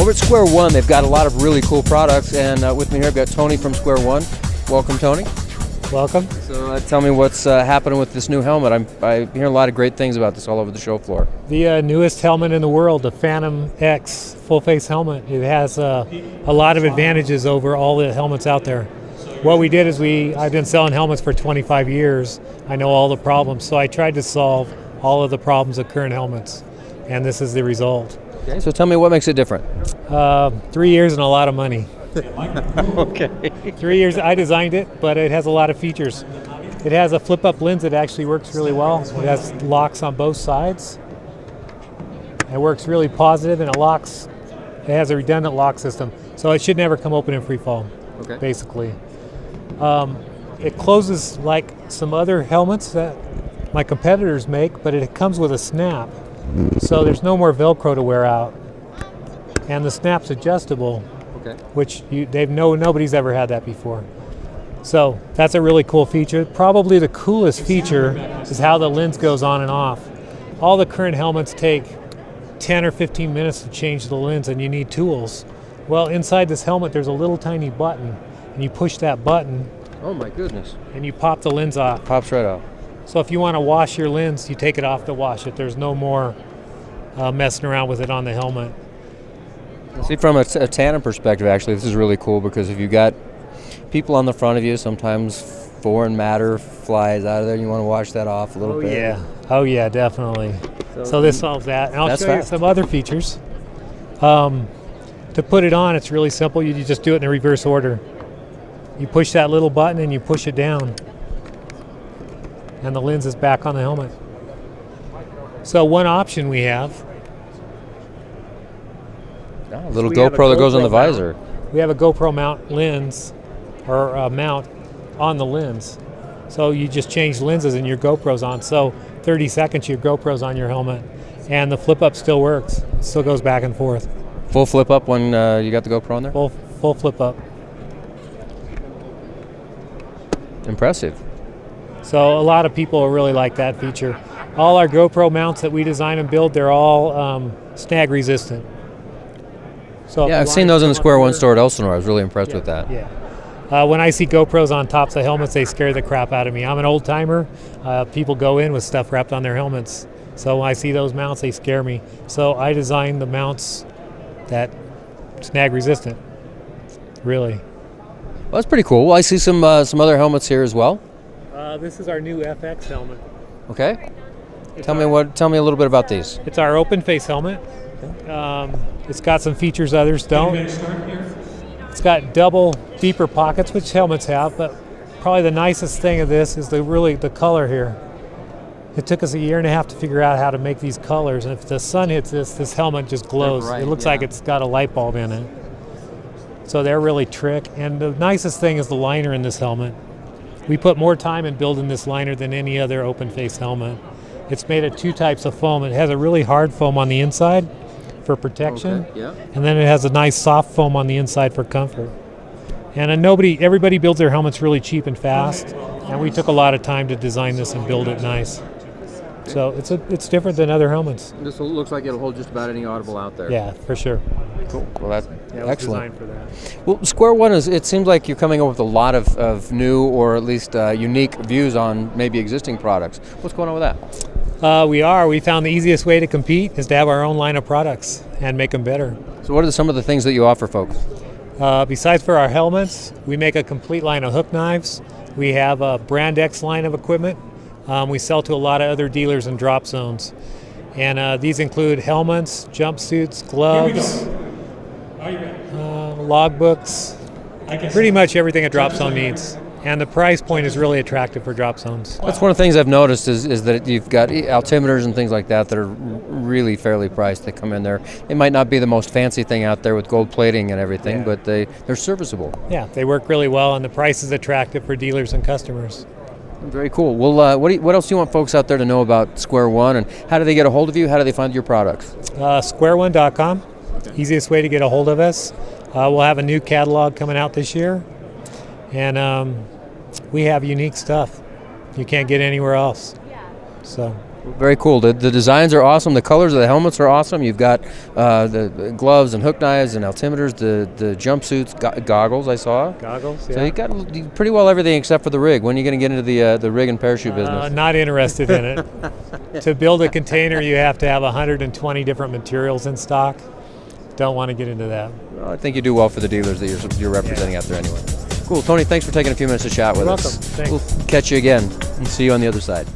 Over at Square One, they've got a lot of really cool products, and with me here I've got Tony from Square One. Welcome, Tony. Welcome. So tell me what's happening with this new helmet. I hear a lot of great things about this all over the show floor. The newest helmet in the world, the Phantom X full-face helmet. It has a lot of advantages over all the helmets out there. What we did is I've been selling helmets for 25 years. I know all the problems, so I tried to solve all of the problems of current helmets, and this is the result. Okay, so tell me what makes it different. 3 years and a lot of money. Okay. 3 years, I designed it, but it has a lot of features. It has a flip-up lens that actually works really well. It has locks on both sides. It works really positive, and it has a redundant lock system, so it should never come open in free fall, basically. It closes like some other helmets that my competitors make, but it comes with a snap, so there's no more Velcro to wear out. And the snap's adjustable, which nobody's ever had that before. So that's a really cool feature. Probably the coolest feature is how the lens goes on and off. All the current helmets take 10 or 15 minutes to change the lens, and you need tools. Well, inside this helmet there's a little tiny button, and you push that button. Oh my goodness. And you pop the lens off. Pops right off. So if you want to wash your lens, you take it off to wash it. There's no more messing around with it on the helmet. See, from a tandem perspective, actually, this is really cool because if you've got people on the front of you, sometimes foreign matter flies out of there and you want to wash that off a little bit. Oh yeah, definitely. So this solves that. And I'll show you some other features. To put it on, it's really simple. You just do it in the reverse order. You push that little button and you push it down, and the lens is back on the helmet. So one option we have, a little GoPro that goes on the visor. We have a GoPro mount lens, or a mount on the lens. So you just change lenses and your GoPro's on. So 30 seconds your GoPro's on your helmet, and the flip up still works. It still goes back and forth. Full flip up when you got the GoPro on there? Full flip up. Impressive. So a lot of people really like that feature. All our GoPro mounts that we design and build, they're all snag resistant. So yeah, I've seen those in the Square One store at Elsinore. I was really impressed with that. Yeah. When I see GoPros on tops of helmets, they scare the crap out of me. I'm an old timer. People go in with stuff wrapped on their helmets. So when I see those mounts, they scare me. So I designed the mounts that snag resistant, really. Well, that's pretty cool. Well, I see some other helmets here as well. This is our new FX helmet. Okay. Tell me a little bit about these. It's our open face helmet. It's got some features others don't. It's got double deeper pockets, which helmets have, but probably the nicest thing of this is the color here. It took us 1.5 years to figure out how to make these colors, and if the sun hits this helmet just glows. It looks like it's got a light bulb in it. So they're really trick. And the nicest thing is the liner in this helmet. We put more time in building this liner than any other open face helmet. It's made of 2 types of foam. It has a really hard foam on the inside for protection, and then it has a nice soft foam on the inside for comfort. And everybody builds their helmets really cheap and fast, and we took a lot of time to design this and build it nice. So it's different than other helmets. This looks like it'll hold just about any Audible out there. Yeah, for sure. Cool. Well, that's excellent. Designed for that. Well, Square One it seems like you're coming up with a lot of new or at least unique views on maybe existing products. What's going on with that? We found the easiest way to compete is to have our own line of products and make them better. So what are some of the things that you offer folks? Besides for our helmets, we make a complete line of hook knives. We have a Brand X line of equipment. We sell to a lot of other dealers and drop zones. And these include helmets, jumpsuits, gloves, logbooks, pretty much everything a drop zone needs. And the price point is really attractive for drop zones. That's one of the things I've noticed is that you've got altimeters and things like that that are really fairly priced. They come in there. They might not be the most fancy thing out there with gold plating and everything, but they're serviceable. Yeah, they work really well, and the price is attractive for dealers and customers. Very cool. Well, what else do you want folks out there to know about Square One, and how do they get a hold of you? How do they find your products? Square1.com, easiest way to get a hold of us. We'll have a new catalog coming out this year, and we have unique stuff you can't get anywhere else. So. Very cool. The designs are awesome. The colors of the helmets are awesome. You've got the gloves and hook knives and altimeters, the jumpsuits, goggles I saw. Goggles, yeah. So you got pretty well everything except for the rig. When are you going to get into the rig and parachute business? Not interested in it. To build a container, you have to have 120 different materials in stock. Don't want to get into that. Well, I think you do well for the dealers that you're representing out there anyway. Cool. Tony, thanks for taking a few minutes to chat with You're us. welcome. Thanks. We'll catch you again and see you on the other side.